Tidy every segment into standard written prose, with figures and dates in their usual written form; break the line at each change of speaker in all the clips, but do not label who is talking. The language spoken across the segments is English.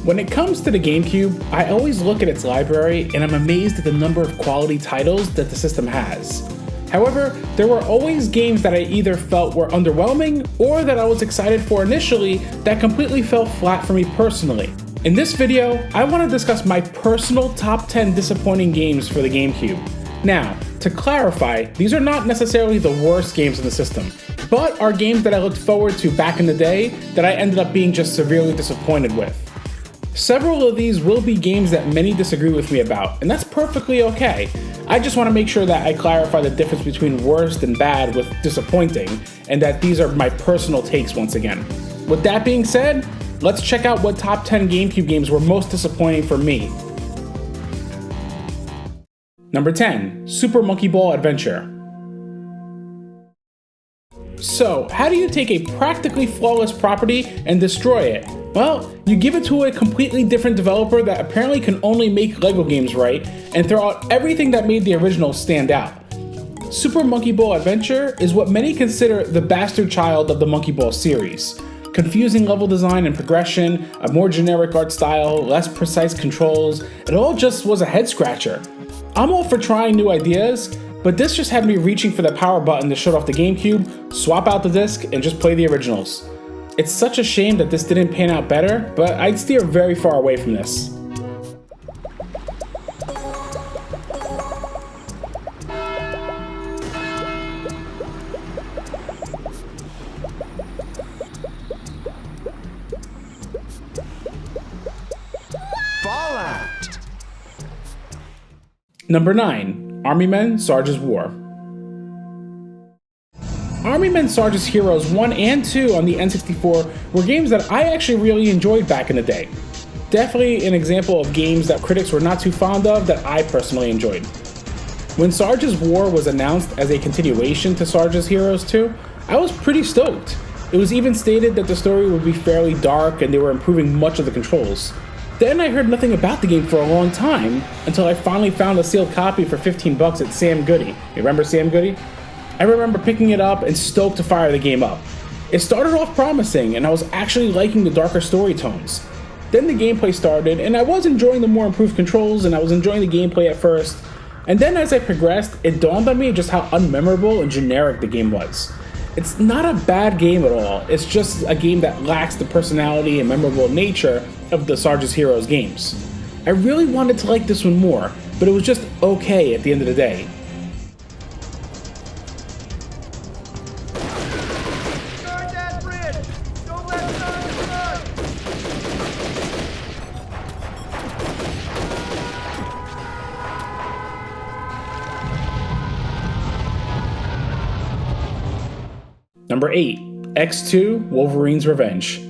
When it comes to the GameCube, I always look at its library and I'm amazed at the number of quality titles that the system has. However, there were always games that I either felt were underwhelming or that I was excited for initially that completely fell flat for me personally. In this video, I want to discuss my personal top 10 disappointing games for the GameCube. Now, to clarify, these are not necessarily the worst games in the system, but are games that I looked forward to back in the day that I ended up being just severely disappointed with. Several of these will be games that many disagree with me about, and that's perfectly okay. I just want to make sure that I clarify the difference between worst and bad with disappointing, and that these are my personal takes once again. With that being said, let's check out what top 10 GameCube games were most disappointing for me. Number 10, Super Monkey Ball Adventure. So, how do you take a practically flawless property and destroy it? Well, you give it to a completely different developer that apparently can only make LEGO games right, and throw out everything that made the original stand out. Super Monkey Ball Adventure is what many consider the bastard child of the Monkey Ball series. Confusing level design and progression, a more generic art style, less precise controls, it all just was a head scratcher. I'm all for trying new ideas, but this just had me reaching for the power button to shut off the GameCube, swap out the disc, and just play the originals. It's such a shame that this didn't pan out better, but I'd steer very far away from this.
Fallout!
Number 9, Army Men Sarge's War. Army Men Sarge's Heroes 1 and 2 on the N64 were games that I actually really enjoyed back in the day. Definitely an example of games that critics were not too fond of that I personally enjoyed. When Sarge's War was announced as a continuation to Sarge's Heroes 2, I was pretty stoked. It was even stated that the story would be fairly dark and they were improving much of the controls. Then I heard nothing about the game for a long time, until I finally found a sealed copy for 15 bucks at Sam Goody. You remember Sam Goody? I remember picking it up and stoked to fire the game up. It started off promising, and I was actually liking the darker story tones. Then the gameplay started, and I was enjoying the more improved controls, and I was enjoying the gameplay at first. And then as I progressed, it dawned on me just how unmemorable and generic the game was. It's not a bad game at all, it's just a game that lacks the personality and memorable nature of the Sarge's Heroes games. I really wanted to like this one more, but it was just okay at the end of the day.
Guard that bridge! Don't let Sarge run!
Number 8, X2 Wolverines Revenge.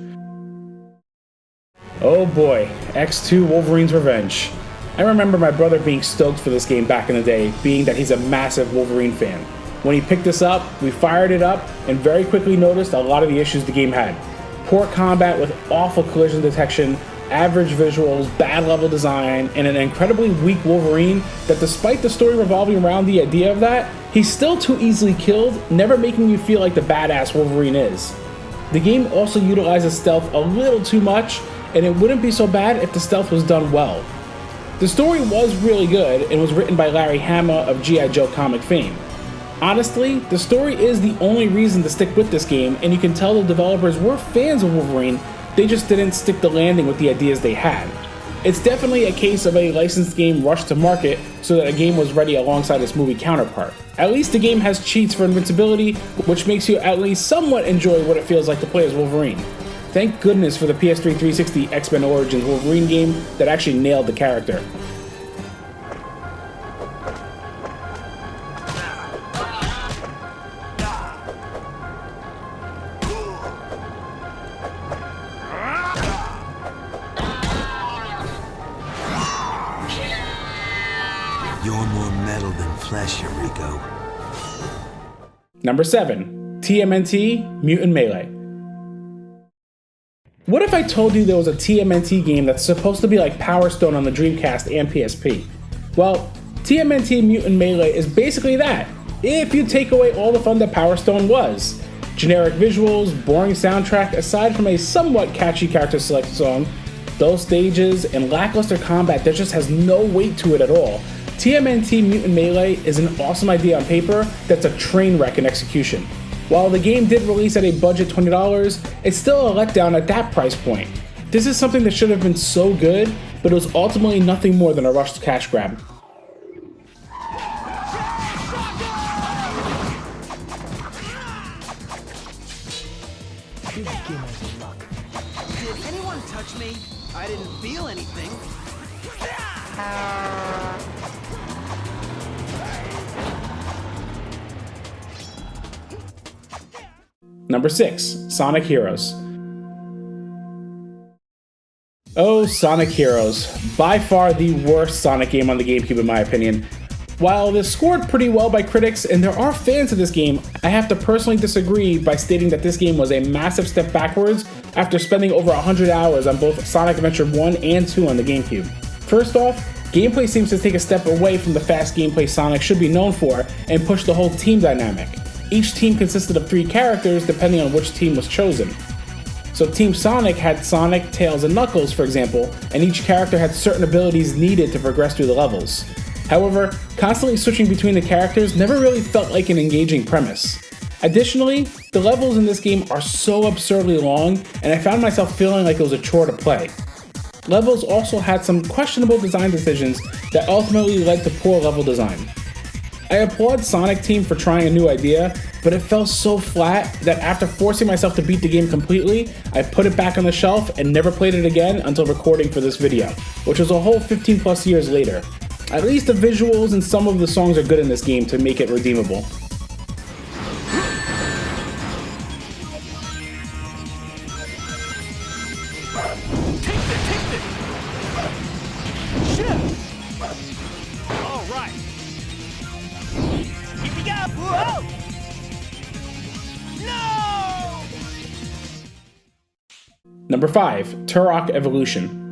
Oh boy, X2 Wolverines Revenge. I remember my brother being stoked for this game back in the day, being that he's a massive Wolverine fan. When he picked this up, we fired it up and very quickly noticed a lot of the issues the game had. Poor combat with awful collision detection, average visuals, bad level design, and an incredibly weak Wolverine that, despite the story revolving around the idea of that, he's still too easily killed, never making you feel like the badass Wolverine is. The game also utilizes stealth a little too much, and it wouldn't be so bad if the stealth was done well. The story was really good and was written by Larry Hama of G.I. Joe comic fame. Honestly, the story is the only reason to stick with this game, and you can tell the developers were fans of Wolverine, they just didn't stick the landing with the ideas they had. It's definitely a case of a licensed game rushed to market so that a game was ready alongside its movie counterpart. At least the game has cheats for invincibility, which makes you at least somewhat enjoy what it feels like to play as Wolverine. Thank goodness for the PS3 360 X-Men Origins Wolverine game that actually nailed the character.
You're more metal than flesh, Eureka.
Number 7, TMNT Mutant Melee. What if I told you there was a TMNT game that's supposed to be like Power Stone on the Dreamcast and PSP? Well, TMNT Mutant Melee is basically that, if you take away all the fun that Power Stone was. Generic visuals, boring soundtrack, aside from a somewhat catchy character select song, those stages, and lackluster combat that just has no weight to it at all, TMNT Mutant Melee is an awesome idea on paper that's a train wreck in execution. While the game did release at a budget $20, it's still a letdown at that price point. This is something that should have been so good, but it was ultimately nothing more than a rushed cash grab.
Did anyone touch me? I didn't feel anything.
Number 6, Sonic Heroes. Oh, Sonic Heroes. By far the worst Sonic game on the GameCube in my opinion. While this scored pretty well by critics, and there are fans of this game, I have to personally disagree by stating that this game was a massive step backwards after spending over 100 hours on both Sonic Adventure 1 and 2 on the GameCube. First off, gameplay seems to take a step away from the fast gameplay Sonic should be known for and push the whole team dynamic. Each team consisted of 3 characters depending on which team was chosen. So Team Sonic had Sonic, Tails, and Knuckles, for example, and each character had certain abilities needed to progress through the levels. However, constantly switching between the characters never really felt like an engaging premise. Additionally, the levels in this game are so absurdly long, and I found myself feeling like it was a chore to play. Levels also had some questionable design decisions that ultimately led to poor level design. I applaud Sonic Team for trying a new idea, but it fell so flat that after forcing myself to beat the game completely, I put it back on the shelf and never played it again until recording for this video, which was a whole 15 plus years later. At least the visuals and some of the songs are good in this game to make it redeemable. Number 5, Turok Evolution.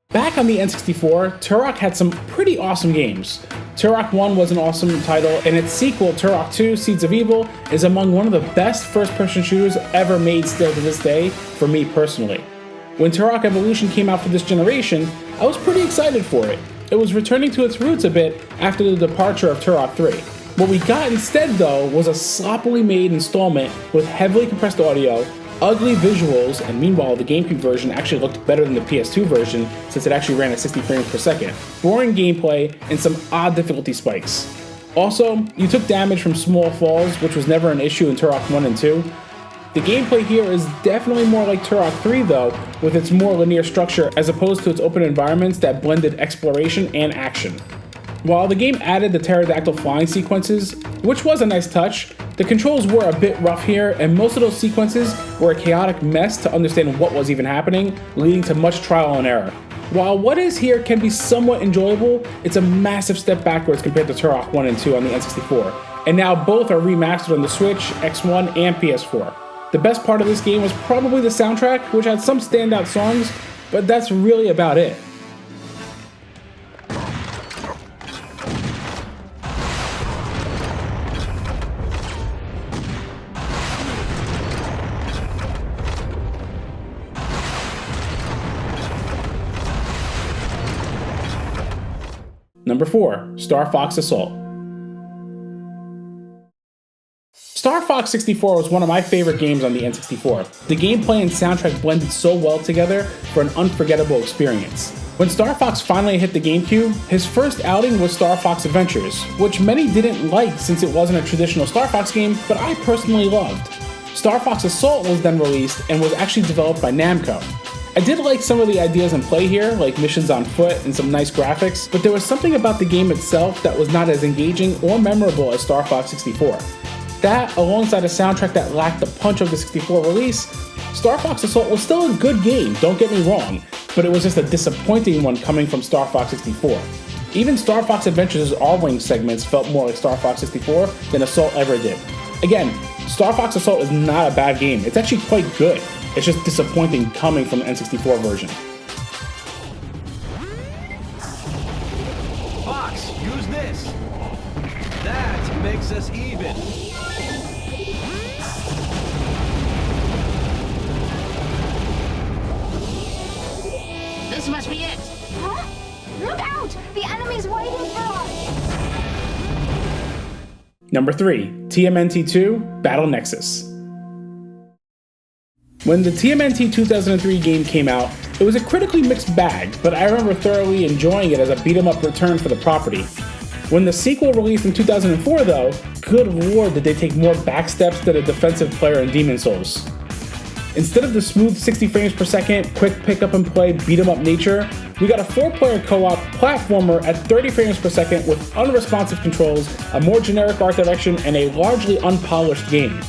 Back on the N64, Turok had some pretty awesome games. Turok 1 was an awesome title, and its sequel, Turok 2 Seeds of Evil, is among one of the best first-person shooters ever made still to this day, for me personally. When Turok Evolution came out for this generation, I was pretty excited for it. It was returning to its roots a bit after the departure of Turok 3. What we got instead, though, was a sloppily made installment with heavily compressed audio, ugly visuals, and meanwhile the GameCube version actually looked better than the PS2 version since it actually ran at 60 frames per second, boring gameplay, and some odd difficulty spikes. Also, you took damage from small falls, which was never an issue in Turok 1 and 2. The gameplay here is definitely more like Turok 3 though, with its more linear structure as opposed to its open environments that blended exploration and action. While the game added the pterodactyl flying sequences, which was a nice touch, the controls were a bit rough here, and most of those sequences were a chaotic mess to understand what was even happening, leading to much trial and error. While what is here can be somewhat enjoyable, it's a massive step backwards compared to Turok 1 and 2 on the N64, and now both are remastered on the Switch, X1, and PS4. The best part of this game was probably the soundtrack, which had some standout songs, but that's really about it. Number 4, Star Fox Assault. Star Fox 64 was one of my favorite games on the N64. The gameplay and soundtrack blended so well together for an unforgettable experience. When Star Fox finally hit the GameCube, his first outing was Star Fox Adventures, which many didn't like since it wasn't a traditional Star Fox game, but I personally loved. Star Fox Assault was then released and was actually developed by Namco. I did like some of the ideas in play here, like missions on foot and some nice graphics, but there was something about the game itself that was not as engaging or memorable as Star Fox 64. That, alongside a soundtrack that lacked the punch of the 64 release, Star Fox Assault was still a good game, don't get me wrong, but it was just a disappointing one coming from Star Fox 64. Even Star Fox Adventures' R-Wing segments felt more like Star Fox 64 than Assault ever did. Again, Star Fox Assault is not a bad game, it's actually quite good. It's just disappointing coming from the N64 version.
Fox, use this. That makes us even.
Number 3, TMNT 2 Battle Nexus. When the TMNT 2003 game came out, it was a critically mixed bag, but I remember thoroughly enjoying it as a beat-em-up return for the property. When the sequel released in 2004 though, good lord did they take more backsteps than a defensive player in Demon's Souls. Instead of the smooth 60 frames per second, quick pick up and play beat-em-up nature, we got a 4-player co-op platformer at 30 frames per second with unresponsive controls, a more generic art direction, and a largely unpolished game.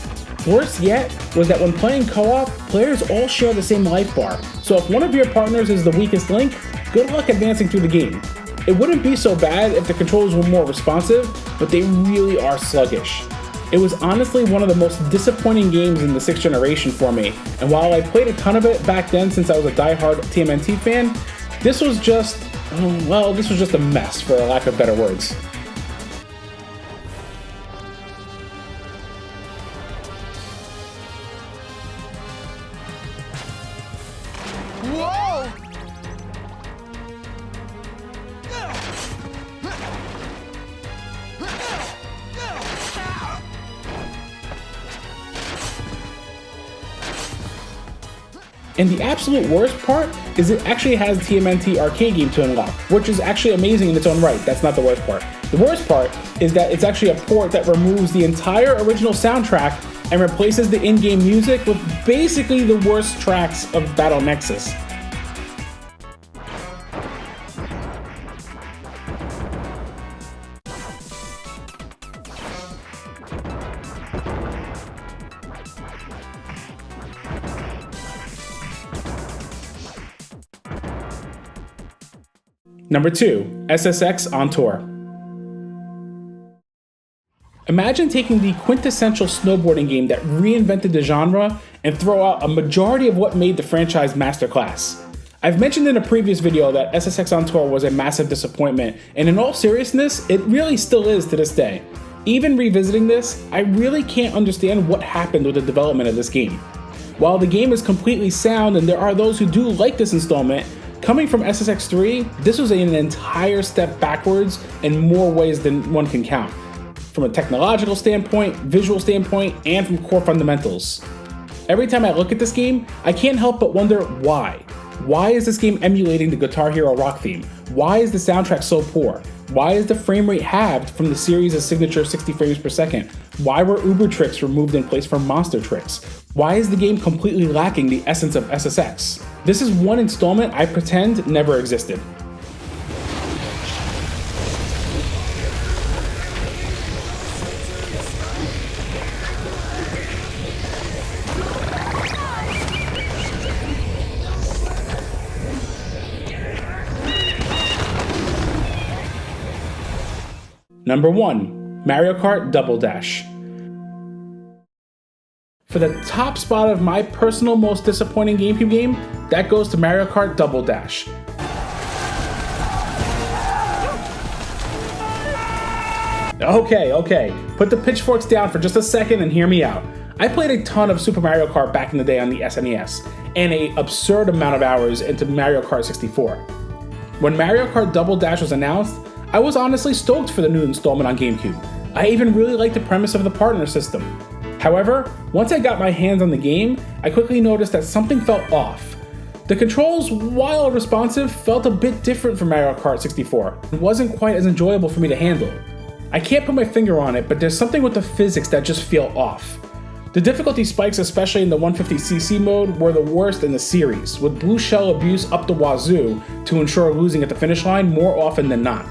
Worse yet was that when playing co-op, players all share the same life bar, so if one of your partners is the weakest link, good luck advancing through the game. It wouldn't be so bad if the controls were more responsive, but they really are sluggish. It was honestly one of the most disappointing games in the 6th generation for me, and while I played a ton of it back then since I was a die-hard TMNT fan, this was just a mess for lack of better words.
Whoa!
And the absolute worst part is it actually has TMNT arcade game to unlock, which is actually amazing in its own right. That's not the worst part. The worst part is that it's actually a port that removes the entire original soundtrack and replaces the in-game music with basically the worst tracks of Battle Nexus. Number 2, SSX on Tour. Imagine taking the quintessential snowboarding game that reinvented the genre and throw out a majority of what made the franchise masterclass. I've mentioned in a previous video that SSX on Tour was a massive disappointment, and in all seriousness, it really still is to this day. Even revisiting this, I really can't understand what happened with the development of this game. While the game is completely sound and there are those who do like this installment, coming from SSX3, this was an entire step backwards in more ways than one can count. From a technological standpoint, visual standpoint, and from core fundamentals. Every time I look at this game, I can't help but wonder why. Why is this game emulating the Guitar Hero rock theme? Why is the soundtrack so poor? Why is the frame rate halved from the series' signature 60 frames per second? Why were Uber tricks removed in place for monster tricks? Why is the game completely lacking the essence of SSX? This is one installment I pretend never existed. Number 1, Mario Kart Double Dash. For the top spot of my personal most disappointing GameCube game, that goes to Mario Kart Double Dash. Okay, put the pitchforks down for just a second and hear me out. I played a ton of Super Mario Kart back in the day on the SNES, and an absurd amount of hours into Mario Kart 64. When Mario Kart Double Dash was announced, I was honestly stoked for the new installment on GameCube. I even really liked the premise of the partner system. However, once I got my hands on the game, I quickly noticed that something felt off. The controls, while responsive, felt a bit different from Mario Kart 64 and wasn't quite as enjoyable for me to handle. I can't put my finger on it, but there's something with the physics that just feel off. The difficulty spikes, especially in the 150cc mode, were the worst in the series, with blue shell abuse up the wazoo to ensure losing at the finish line more often than not.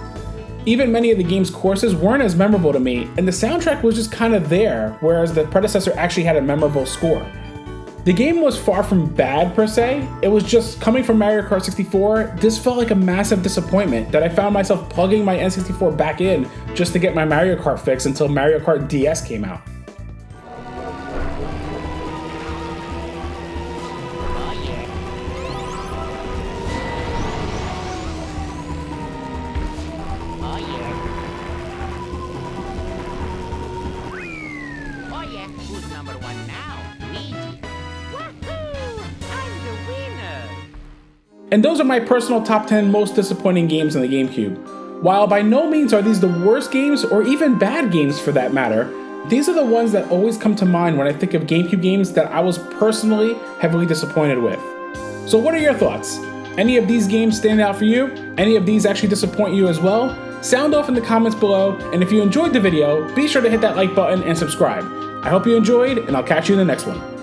Even many of the game's courses weren't as memorable to me, and the soundtrack was just kind of there, whereas the predecessor actually had a memorable score. The game was far from bad per se, it was just coming from Mario Kart 64, this felt like a massive disappointment that I found myself plugging my N64 back in just to get my Mario Kart fix until Mario Kart DS came out. And those are my personal top 10 most disappointing games on the GameCube. While by no means are these the worst games, or even bad games for that matter, these are the ones that always come to mind when I think of GameCube games that I was personally heavily disappointed with. So what are your thoughts? Any of these games stand out for you? Any of these actually disappoint you as well? Sound off in the comments below, and if you enjoyed the video, be sure to hit that like button and subscribe. I hope you enjoyed, and I'll catch you in the next one.